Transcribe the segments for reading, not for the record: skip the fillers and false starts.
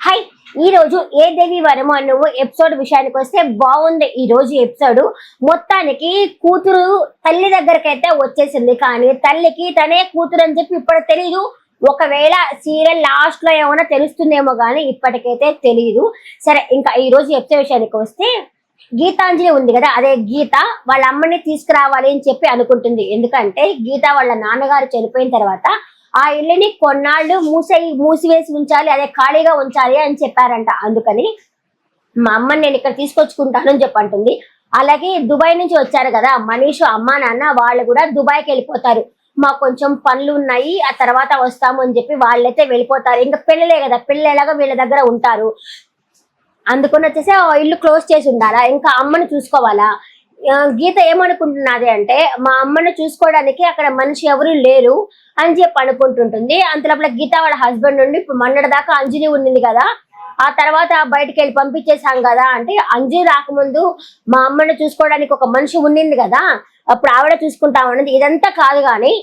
Hi, ఈ రోజు ఏ దేవి వరము నువ్వు ఎపిసోడ్ విషయానికి వస్తే బాగుంది. ఈ రోజు ఎపిసోడ్ మొత్తానికి కూతురు తల్లి దగ్గరకైతే వచ్చేసింది. కానీ తల్లికి తనే కూతురు అని చెప్పి ఇప్పుడు తెలియదు. ఒకవేళ సీరియల్ లాస్ట్ లో ఏమైనా తెలుస్తుందేమో కానీ ఇప్పటికైతే తెలియదు. సరే, ఇంకా ఈ రోజు ఎపిసోడ్ విషయానికి వస్తే గీతాంజలి ఉంది కదా, అదే గీత వాళ్ళ అమ్మని తీసుకురావాలి అని చెప్పి అనుకుంటుంది. ఎందుకంటే గీత వాళ్ళ నాన్నగారు చనిపోయిన తర్వాత ఆ ఇల్లుని కొన్నాళ్ళు మూసివేసి ఉంచాలి, అదే ఖాళీగా ఉంచాలి అని చెప్పారంట. అందుకని మా అమ్మని నేను ఇక్కడ తీసుకొచ్చుకుంటాను అని చెప్పంటుంది. అలాగే దుబాయ్ నుంచి వచ్చారు కదా మనీషు అమ్మ నాన్న, వాళ్ళు కూడా దుబాయ్కి వెళ్ళిపోతారు. మాకు కొంచెం పనులు ఉన్నాయి, ఆ తర్వాత వస్తాము అని చెప్పి వాళ్ళైతే వెళ్ళిపోతారు. ఇంకా పెళ్ళలే కదా, పెళ్ళేలాగా వీళ్ళ దగ్గర ఉంటారు. అందుకని వచ్చేసి ఇల్లు క్లోజ్ చేసి ఉండాలా, ఇంకా అమ్మని చూసుకోవాలా. గీత ఏమనుకుంటున్నది అంటే మా అమ్మని చూసుకోవడానికి అక్కడ మనిషి ఎవరు లేరు అని చెప్పి అనుకుంటుంటుంది. అంతలోపల గీత వాళ్ళ హస్బెండ్ నుండి ఇప్పుడు మొన్నటి దాకా అంజలి ఉండింది కదా, ఆ తర్వాత బయటకు వెళ్ళి పంపించేసాం కదా అంటే, అంజలి రాకముందు మా అమ్మని చూసుకోవడానికి ఒక మనిషి ఉండింది కదా, అప్పుడు ఆవిడ చూసుకుంటామన్నది. ఇదంతా కాదు కానీ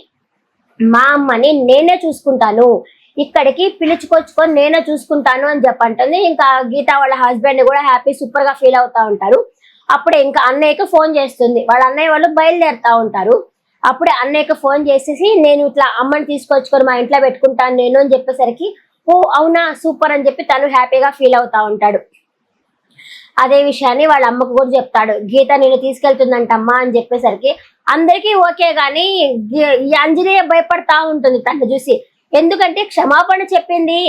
మా అమ్మని నేనే చూసుకుంటాను, ఇక్కడికి పిలుచుకొచ్చుకొని నేనే చూసుకుంటాను అని చెప్పంటుంది. ఇంకా గీత వాళ్ళ హస్బెండ్ కూడా హ్యాపీ సూపర్ గా ఫీల్ అవుతా ఉంటారు. అప్పుడే ఇంకా అన్నయ్యకి ఫోన్ చేస్తుంది. వాళ్ళ అన్నయ్య వాళ్ళు బయలుదేరుతా ఉంటారు. అప్పుడే అన్నయ్యకి ఫోన్ చేసేసి నేను ఇట్లా అమ్మని తీసుకొచ్చుకొని మా ఇంట్లో పెట్టుకుంటాను నేను అని చెప్పేసరికి, ఓ అవునా సూపర్ అని చెప్పి తను హ్యాపీగా ఫీల్ అవుతా ఉంటాడు. అదే విషయాన్ని వాళ్ళ అమ్మకు కూడా చెప్తాడు. గీత నేను తీసుకెళ్తుందంటమ్మా అని చెప్పేసరికి అందరికీ ఓకే గాని ఈ అంజలి భయపడతా ఉంటుంది తను చూసి. ఎందుకంటే క్షమాపణ చెప్పింది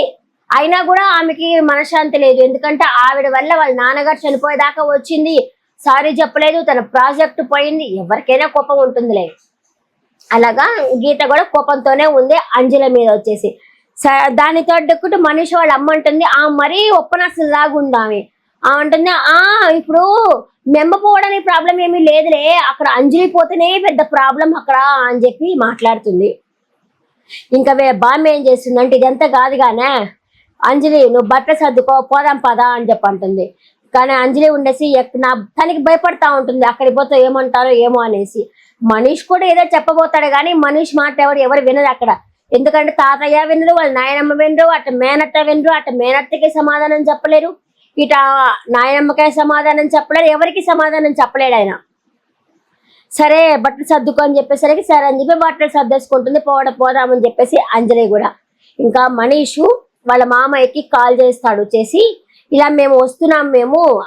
అయినా కూడా ఆమెకి మనశ్శాంతి లేదు. ఎందుకంటే ఆవిడ వల్ల వాళ్ళ నాన్నగారు చనిపోయేదాకా వచ్చింది, సారీ చెప్పలేదు, తన ప్రాజెక్ట్ పోయింది. ఎవరికైనా కోపం ఉంటుందిలే. అలాగా గీత కూడా కోపంతోనే ఉంది అంజలి మీద వచ్చేసి. దాని తోడుకుంటూ మనిషి వాళ్ళ అమ్మ అంటుంది, మరీ ఒప్పనసలు లాగుందామె అంటుంది, ఇప్పుడు మెంబపోవడానికి ప్రాబ్లం ఏమీ లేదులే, అక్కడ అంజలి పోతేనే పెద్ద ప్రాబ్లం అక్కడ అని చెప్పి మాట్లాడుతుంది. ఇంకా బామ్మ ఏం చేస్తుందంటే, ఇదంతా కాదు గానే అంజలి నువ్వు బట్టలు సర్దుకో పోదాం పదా అని చెప్పి అంటుంది. కానీ అంజలి ఉండేసి తనకి భయపడతా ఉంటుంది, అక్కడికి పోతే ఏమంటారో ఏమో అనేసి. మనీష్ కూడా ఏదో చెప్పబోతాడు కానీ మనీష్ మాట ఎవరు వినరు అక్కడ. ఎందుకంటే తాతయ్య వినరు, వాళ్ళ నాయనమ్మ వినరు, అటు మేనత్త వినరు. అటు మేనత్తకి సమాధానం చెప్పలేరు, ఇట నాయనమ్మకే సమాధానం చెప్పలేరు, ఎవరికి సమాధానం చెప్పలేడు ఆయన. సరే బట్టలు సర్దుకో అని చెప్పేసరికి సరే అని చెప్పి బట్టలు సర్దేసుకుంటుంది. పోదామని చెప్పేసి అంజలి కూడా. ఇంకా మనీషు వాళ్ళ మామయ్యకి కాల్ చేస్తాడు. చేసి ఇలా మేము వస్తున్నాం,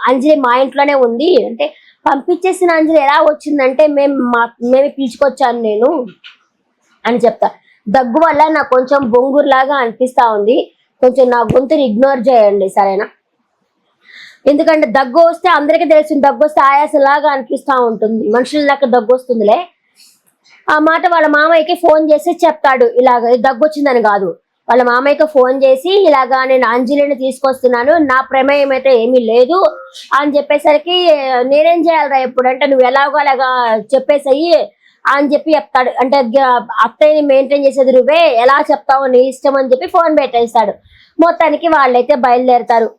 అంజలి మా ఇంట్లోనే ఉంది అంటే, పంపించేసిన అంజలి ఎలా వచ్చిందంటే మేమే పిలుచుకొచ్చాను నేను అని చెప్తా. దగ్గు వల్ల నాకు కొంచెం బొంగురులాగా అనిపిస్తా ఉంది, కొంచెం నా గొంతుని ఇగ్నోర్ చేయండి సరేనా. ఎందుకంటే దగ్గు వస్తే అందరికీ తెలుస్తుంది, దగ్గు వస్తే ఆయాసలాగా అనిపిస్తూ ఉంటుంది, మనుషుల దాకా దగ్గు వస్తుందిలే. ఆ మాట వాళ్ళ మామయ్యకి ఫోన్ చేసి చెప్తాడు. ఇలాగ దగ్గు వచ్చిందని కాదు, వాళ్ళ మామయ్యకి ఫోన్ చేసి ఇలాగా నేను అంజలిని తీసుకొస్తున్నాను, నా ప్రమేయం అయితే ఏమీ లేదు అని చెప్పేసరికి నేనేం చేయాలరా ఎప్పుడంటే నువ్వు ఎలాగో అలాగా చెప్పేసయ్యి అని చెప్పి చెప్తాడు. అంటే అత్తయ్యని మెయింటైన్ చేసేది నువ్వే, ఎలా చెప్తావు నీ ఇష్టం అని చెప్పి ఫోన్ పెట్టేస్తాడు. మొత్తానికి వాళ్ళైతే బయలుదేరుతారు.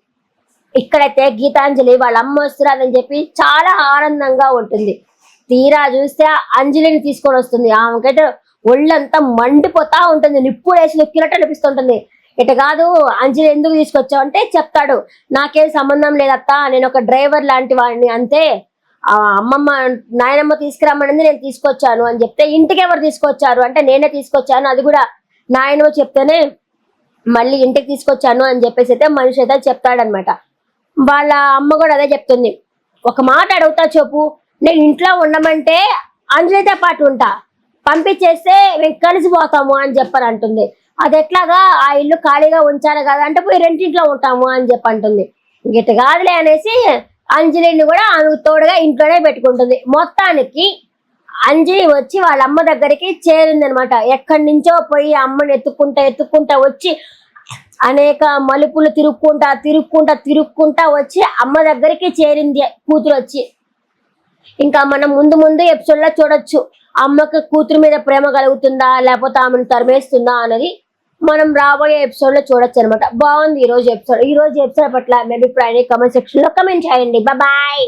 ఇక్కడైతే గీతాంజలి వాళ్ళ అమ్మ వస్తున్నారని చెప్పి చాలా ఆనందంగా ఉంటుంది. తీరా చూస్తే అంజలిని తీసుకొని వస్తుంది. ఆమెకైతే ఒళ్ళంతా మండిపోతా ఉంటుంది, నిప్పుడు వేసి నొక్కినట్టు అనిపిస్తుంటుంది. ఇట కాదు అంజలి ఎందుకు తీసుకొచ్చావు అంటే చెప్తాడు, నాకేం సంబంధం లేదత్తా, నేను ఒక డ్రైవర్ లాంటి వాడిని అంతే, అమ్మమ్మ నాయనమ్మ తీసుకురమ్మనింది నేను తీసుకొచ్చాను అని చెప్తే, ఇంటికి ఎవరు తీసుకొచ్చారు అంటే నేనే తీసుకొచ్చాను, అది కూడా నాయనమ్మ చెప్తేనే మళ్ళీ ఇంటికి తీసుకొచ్చాను అని చెప్పేసి అయితే మనిషి అయితే చెప్తాడనమాట. వాళ్ళ అమ్మ కూడా అదే చెప్తుంది, ఒక మాట అడుగుతా చెప్పు, నేను ఇంట్లో ఉండమంటే అంజలితో పాటు ఉంటా, పంపించేస్తే మేము కలిసిపోతాము అని చెప్పని అంటుంది. అది ఎట్లాగా, ఆ ఇల్లు ఖాళీగా ఉంచాను కదా అంటే పోయి రెండింట్లో ఉంటాము అని చెప్పి అంటుంది. గిట్ట కాదులే అనేసి అంజలిని కూడా ఆమెకు తోడుగా ఇంట్లోనే పెట్టుకుంటుంది. మొత్తానికి అంజలి వచ్చి వాళ్ళ అమ్మ దగ్గరికి చేరింది అనమాట. ఎక్కడి నుంచో పోయి అమ్మని ఎత్తుక్కుంటా వచ్చి అనేక మలుపులు తిరుక్కుంటా వచ్చి అమ్మ దగ్గరికి చేరింది కూతురు వచ్చి. ఇంకా మనం ముందు ఎపిసోడ్ లో చూడొచ్చు, అమ్మకి కూతురు మీద ప్రేమ కలుగుతుందా లేకపోతే ఆమెను తరిమేస్తుందా అనేది మనం రాబోయే ఎపిసోడ్ లో చూడొచ్చు అనమాట. బాగుంది ఈ రోజు ఎపిసోడ్ పట్ల మీ అభిప్రాయాన్ని కామెంట్ సెక్షన్ లో కామెంట్ చేయండి. బాయ్.